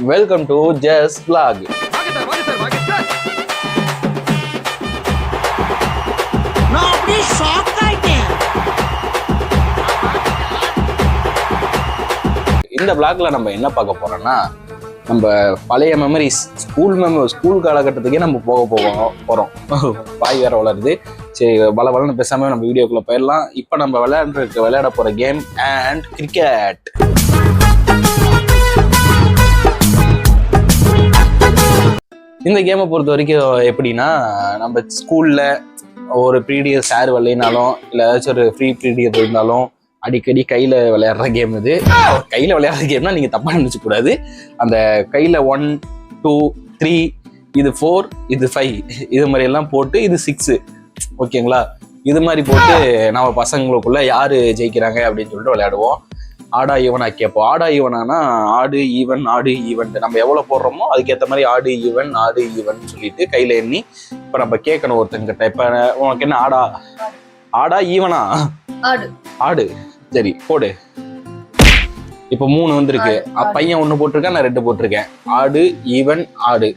Welcome to just vlog. இந்த vlogல நம்ம என்ன பார்க்க போறோம்னா, நம்ம பழைய மெமரிஸ், ஸ்கூல் காலகட்டத்துக்கே நம்ம போறோம். வாய் வேற வளருது. சரி, வளன்னு பேசாம நம்ம வீடியோக்குள்ள போயிடலாம். இப்போ நம்ம விளையாட போற கேம் அண்ட் கிரிக்கெட். இந்த கேமை பொறுத்த வரைக்கும் எப்படின்னா, நம்ம ஸ்கூல்ல ஒரு பீரியட் சார் வரலைனாலும் இல்லை ஏதாச்சும் ஒரு ஃப்ரீ பீரியட் இருந்தாலும் அடிக்கடி கையில விளையாடுற கேம் இது. கையில விளையாடுற கேம்னா நீங்க தப்பா நினைச்சு கூடாது. அந்த கையில 1 2 3 இது 4 இது 5 இது மாதிரி எல்லாம் போட்டு இது 6 ஓகேங்களா. இது மாதிரி போட்டு நம்ம பசங்களுக்குள்ள யாரு ஜெயிக்கிறாங்க அப்படின்னு சொல்லிட்டு விளையாடுவோம். ஆடா ஈவனா கேட்போம். ஆடா ஈவனானா ஆடு ஈவன் நம்ம எவ்வளவு போடுறோமோ அதுக்கேற்ற மாதிரி ஆடு ஈவன் சொல்லிட்டு கையில எண்ணி இப்ப நம்ம கேட்கணும் ஒருத்தங்கிட்ட. இப்ப உனக்கு என்ன ஆடா ஈவனா? ஆடு. சரி போடு. இப்ப 3 வந்திருக்கு. பையன் 1 போட்டிருக்கேன், நான் 2 போட்டிருக்கேன். ஆடு ஈவன் ஆடு.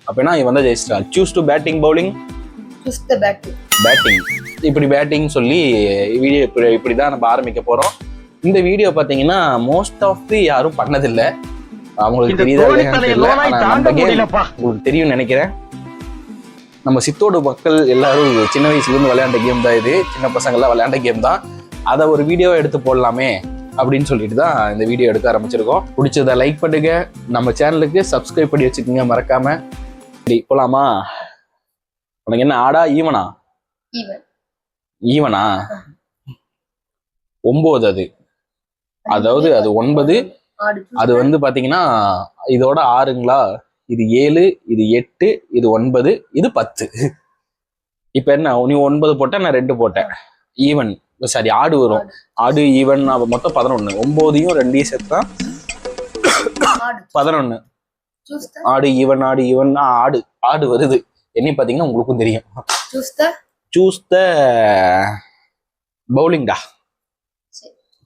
அப்படின்னா இவன் தான் ஜெயிச்சிட்டா. Choose to batting bowling. Batting. இப்படி பேட்டிங் சொல்லி வீடியோ இப்படிதான் நம்ம ஆரம்பிக்க போறோம். இந்த வீடியோ பாத்தீங்கன்னா மோஸ்ட் ஆஃப் யாரும் பண்ணதில்லை. அவங்களுக்கு தெரியுதா உங்களுக்கு தெரியும் நினைக்கிறேன். நம்ம சித்தோடு மக்கள் எல்லாரும் சின்ன வயசுல இருந்து விளையாண்ட கேம் தான் இது. சின்ன பசங்க எல்லாம் விளையாண்ட கேம் தான். அதை ஒரு வீடியோவை எடுத்து போடலாமே அப்படின்னு சொல்லிட்டு தான் இந்த வீடியோ எடுக்க ஆரம்பிச்சிருக்கோம். பிடிச்சதை லைக் பண்ணுங்க, நம்ம சேனலுக்கு சப்ஸ்கிரைப் பண்ணி வச்சுக்கோங்க மறக்காம. சரி போலாமா? உனக்கு என்ன ஆடா ஈவனா? ஈவனா 9. அது அதாவது அது 9. அது வந்து பாத்தீங்கன்னா இதோட 6ங்களா. இது 7, இது 8, இது 9, இது 10. இப்ப என்ன, நீ 9 போட்ட, நான் 2 போட்டேன். ஈவன் சாரி ஆடு வரும். ஆடு ஈவன் மொத்தம் 11. 9யும் 2யும் சேர்த்தா 11. ஆடு ஈவன் ஆடு வருது. என்ன பாத்தீங்கன்னா உங்களுக்கும் தெரியும். Choose the பவுலிங்டா.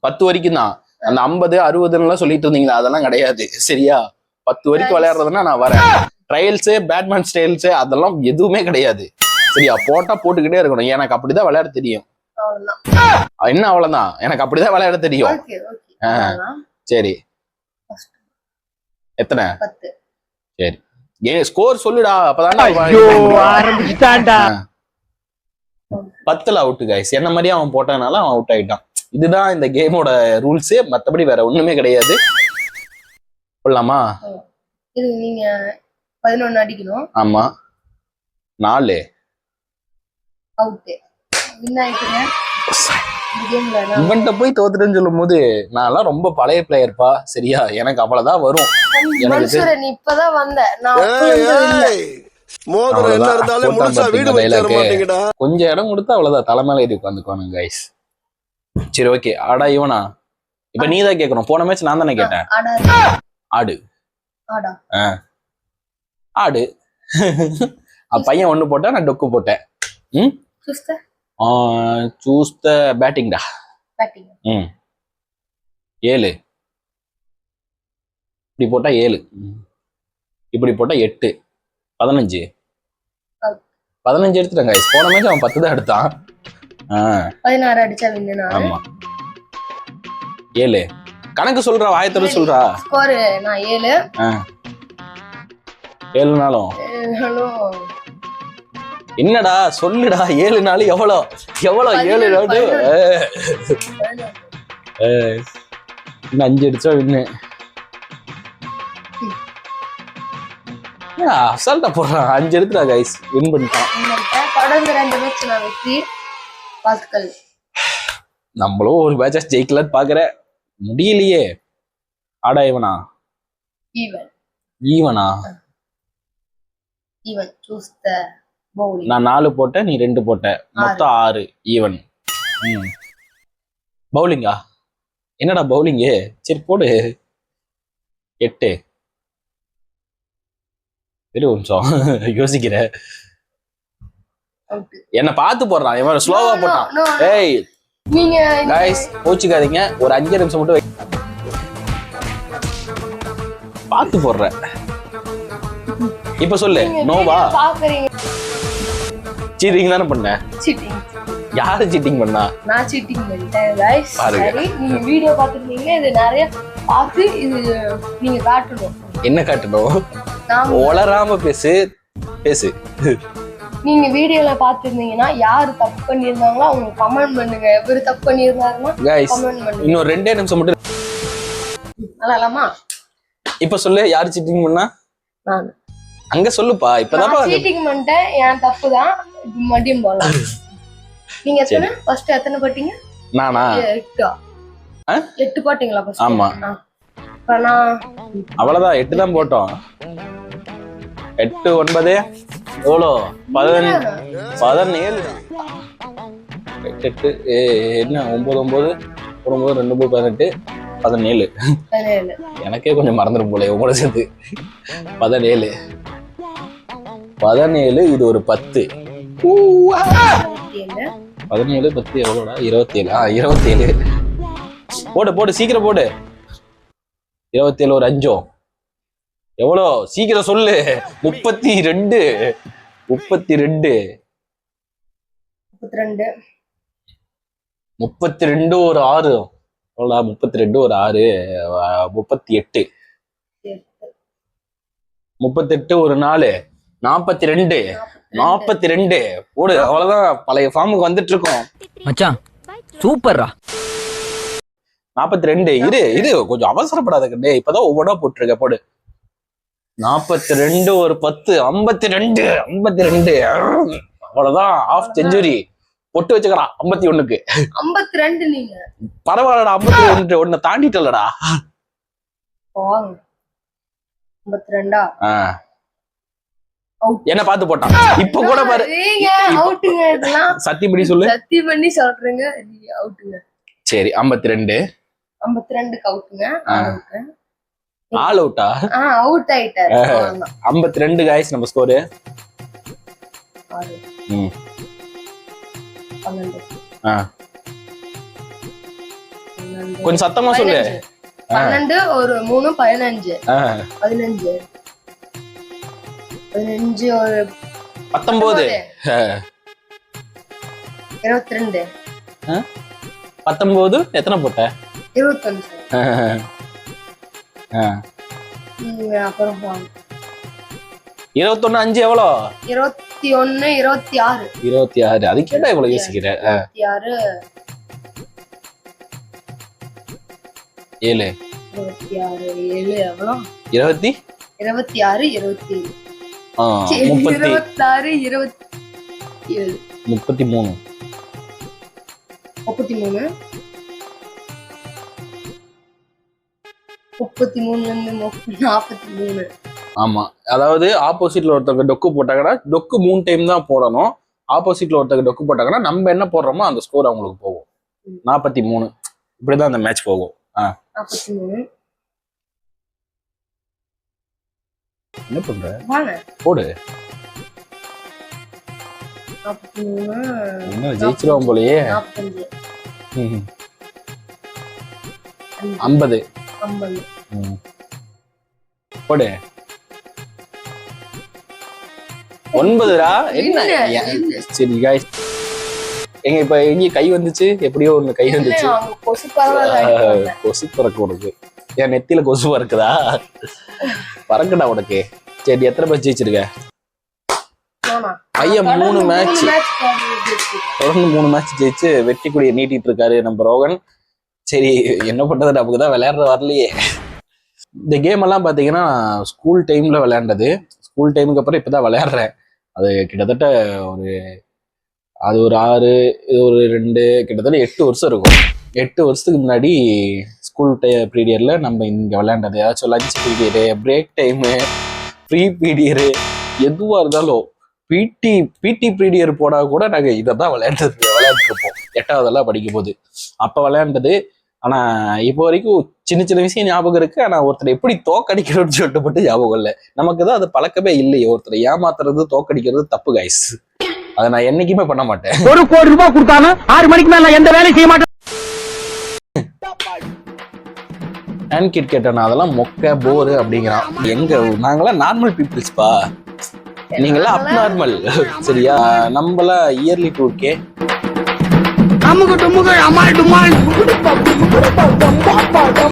10 வரைக்கும் தான். அந்த 50 60 சொல்லிட்டு இருந்தீங்களா, அதெல்லாம் கிடையாது சரியா. 10 வரைக்கும் விளையாடுறதுன்னா நான் வரேன். ட்ரையல்ஸ், பேட்மேன் ஸ்டைல்ஸ் அதெல்லாம் எதுவுமே கிடையாது சரியா. போட்டா போட்டுக்கிட்டே இருக்கணும். எனக்கு அப்படிதான் விளையாட தெரியும். என்ன அவ்வளவுதான், எனக்கு அப்படிதான் விளையாட தெரியும். சரி எத்தனை? சரி ஸ்கோர் சொல்லுடா. அப்பதான் 10ல அவுட் கைஸ். என்ன மாதிரியே அவன் போட்டதுனால அவன் அவுட் ஆயிட்டான். இதுதான் இந்த கேமோட ரூல்ஸ். மத்தபடி வேற ஒண்ணுமே கிடையாது. சொல்லலாமா? நீங்க 11 அடிக்கணும். ஆமா 4 அவுட். இவன்ட்ட போய் தோத்துட்டேன்னு சொல்லும் போது நான் ரொம்ப பழைய பிளேயர்ப்பா சரியா. எனக்கு அவ்வளவுதான் வரும். இப்பதான் வந்த கொஞ்சம் இடம் கொடுத்தா அவ்வளவுதான், தலைமையில ஏறி உட்காந்துக்குவானுங்க கைஸ். சரி ஓகே. ஆடா ஈவனா? இப்ப நீ தான் கேட்கணும். போன மேட்ச் நான் தானே கேட்டேன். ஆடு. ஆடு. பையன் 1 போட்டா, நான் டொக்கு போட்டேன். சூஸ் த பேட்டிங்டா. 7. இப்படி போட்டா 7, இப்படி போட்டா 8, 15 எடுத்துட்டாங்க. போன மேட்ச் அவன் 10 தான் எடுத்தான். 16 அடிச்சா வின்னு. ஆமா 7 கணக்கு சொல்றா, வாயத்தோட சொல்றா. ஸ்கோர் நான் 7. 7 நாளும் என்னடா சொல்லுடா. 7 நாள் எவ்வளோ 7 நாள். இன்னும் 5 அடிச்சா வின்னு. அசால்ட்டா போடுறான். 5 எடுத்துடா கைஸ், வின் பண்ணிட்டான். தொடர்ந்து 2 மேட்ச் நான் வெற்றி. வாழ்த்துக்கள். நம்மளும் ஒரு மேட்ச் ஜெயிக்கலான்னு பாக்குறேன், முடியலையே. ஆடா ஈவனா? ஈவனா சூஸ் த பவுலிங். நான் 4 போட்டேன், நீ 2 போட்ட, மொத்தம் 6 ஈவன். பவுலிங்கா? என்னடா பவுலிங்கு? சரி போடு 8. ஒரு நிமிஷம் யோசிக்கிற. என்ன பார்த்து போடுறான் இவன், ஸ்லோவா போட்டான். ஏய் கைஸ் கோச்சுக்காதீங்க, ஒரு 5 நிமிஷம் மட்டும் பார்த்து போடுற. இப்ப சொல்லு, நோவா? பாக்குறீங்க. சீட்டிங் தானே பண்ண? சீட்டிங். யாரு சீட்டிங் பண்ணா? நான் சீட்டிங் பண்ணிட்டேன் गाइस. பாருங்க. சரி, நீங்க வீடியோ பார்த்துருந்தீங்க. இது நிறைய பார்த்து இது நீங்க காட்டணும். என்ன காட்டணும்? நான் ஒளராம பேசு. நீங்க வீடியோல பார்த்திருந்தீங்கன்னா யாரு தப்பு பண்ணியிருந்தாங்களோ அவங்க கமெண்ட் பண்ணுங்க. எவரு தப்பு பண்ணியிருந்தாருன்னா गाइस கமெண்ட் பண்ணுங்க. இன்னும் 2 நிமிஷம் மட்டும். அதாலாமா? இப்ப சொல்லு, யாரு சீட்டிங் பண்ணா? நான். அங்க சொல்லுப்பா. இப்பதான் சீட்டிங் பண்ணிட்டேன். என் தப்பு தான். மறுபடியும் போலாம். நீங்க எத்தனை ஃபர்ஸ்ட் எத்தனை போட்டீங்க? நானா? 8 போட்டீங்களா ஃபர்ஸ்ட்? ஆமா. அவ்வளவுதான், 8 தான் போட்டோம். 8 9 எவ்வளோ? 17. 8 என்ன 9 9 9 2 18 17. எனக்கே கொஞ்சம் மறந்துடும் போல உங்களோட சேர்த்து. 17 இது ஒரு 10. 17 10 எவ்வளோடா? 27. 27 போடு சீக்கிரம் போடு. 27 ஒரு 5 எவ்வளோ? சீக்கிரம் சொல்லு. 32 ஒரு 6 எவ்வளோடா? 32 ஒரு 6 38 ஒரு 4 42 போடு. அவ்வளவுதான், பழைய ஃபார்முக்கு வந்துட்டு இருக்கோம் மச்சான். சூப்பர்ரா. 42 இரு கொஞ்சம் அவசரப்படாத கண்ணே. இப்பதான் ஒவ்வொன்றா போட்டுருக்க. போடு. 42 ஒரு 10 52 அவ்வளவுதான். ஹாஃப் செஞ்சுரி பொட்டு வச்சுக்கடா. 51க்கு 52. நீங்க பரவாயில்லடா. 51 ஒன்ன தாண்டிட்டலடா. 52. என்ன பார்த்து போட்டான். இப்ப கூட பாரு. அவுட்டுங்க. இதெல்லாம் சத்தியப்படி சொல்லு. சத்தியம் பண்ணி சொல்றேங்க. அவுட்டுங்க. சரி 52 அவுட்டுங்க. ஆல் அவுட்டா? அவுட் ஆயிட்டாரு. 52 गाइस நம்ம ஸ்கோர். 12. கொஞ்சம் சத்தமா சொல்லு. 12 ஒரு 3 15. 15 ஒரு 19. 22. 19 எத்தனை போட்ட? 25. அப்புறம் 21 5 எவ்வளோ? 21 26. 26. அதுக்கு என்ன இவ்வளவு யோசிக்கிற? 26 7 எவ்வளோ? 26 27 33 43. ஆமா, அதாவது ஆப்போசிட்ல ஒருத்தவங்க டொக்கு போட்டாங்கன்னா டொக்கு 3 டைம் தான் போடணும். ஆப்போசிட்ல ஒருத்தவங்க டொக்கு போட்டாங்கன்னா நம்ம என்ன போடுறோமோ அந்த ஸ்கோர் அவங்களுக்கு போகும். 43 இப்படிதான் அந்த மேட்ச் போகும். 43. என்ன பண்ற? போடு. 43 என்ன ஜெயிச்சிருவோம் போலயே. 50 போடு. 9டா. என்ன சரி गाइस எங்க இப்ப எங்க கை வந்துச்சு. எப்படியோ ஒண்ணு கை வந்துச்சு. கொசு பறக்க உனக்கு. என் நெத்தியில கொசு பறக்குதா? பறக்கடா உனக்கு. சரி எத்தனை மேட்ச் ஜெயிச்சிருக்க? பையன் 3 மேட்ச் தொடர்ந்து 3 மேட்ச் ஜெயிச்சு வெற்றி கொடியை நீட்டிட்டு இருக்காரு நம்ம ரோகன். சரி என்ன பண்றது, நமக்கு தான் விளையாடுற வரலையே. இந்த கேம் எல்லாம் பாத்தீங்கன்னா ஸ்கூல் டைம்ல விளையாண்டது. ஸ்கூல் டைமுக்கு அப்புறம் இப்பதான் விளையாடுறேன். அது கிட்டத்தட்ட அது ஒரு 6 இது ஒரு 2 கிட்டத்தட்ட 8 வருஷம் இருக்கும். 8 வருஷத்துக்கு முன்னாடி ஸ்கூல் பீரியட்ல நம்ம இங்க விளையாண்டது. ஏதாச்சும் lunch period, break time, free period எதுவா இருந்தாலும் பிடி பீரியட் போனா கூட நாங்க இதான் விளையாண்டுருப்போம். 8வதெல்லாம் படிக்கும் போது அப்ப விளையாண்டது. ஆனா இப்போ வரைக்கும் சின்ன சின்ன விஷயம் ஞாபகம் இருக்கு. ஆனா ஒருத்தர் எப்படி தோக்கடிக்கிறோம்னு சொல்லிட்டு மட்டும் ஞாபகம் இல்லை. நமக்கு தான் அது பழக்கமே இல்லையே. ஒருத்தர் ஏமாத்துறது தோக்கடிக்கிறது தப்பு गाइस. அதை நான் என்னைக்குமே பண்ண மாட்டேன். 1 கோடி ரூபாய் கொடுத்தாலும் 6 மணிக்கு மேல எந்த வேலையும் செய்ய மாட்டேன். ஹேண்ட் கிட் கேட்டானா அதெல்லாம் மொக்க போரு அப்படிங்கிறான். எங்க நாங்களாம் நார்மல் பீப்புள்ஸ்பா, நீங்களாம் அப் நார்மல். சரியா? நம்மளாம் இயர்லி 2K. அம்முக்கு டும்முக்கு அம்மாள் டும்மாள்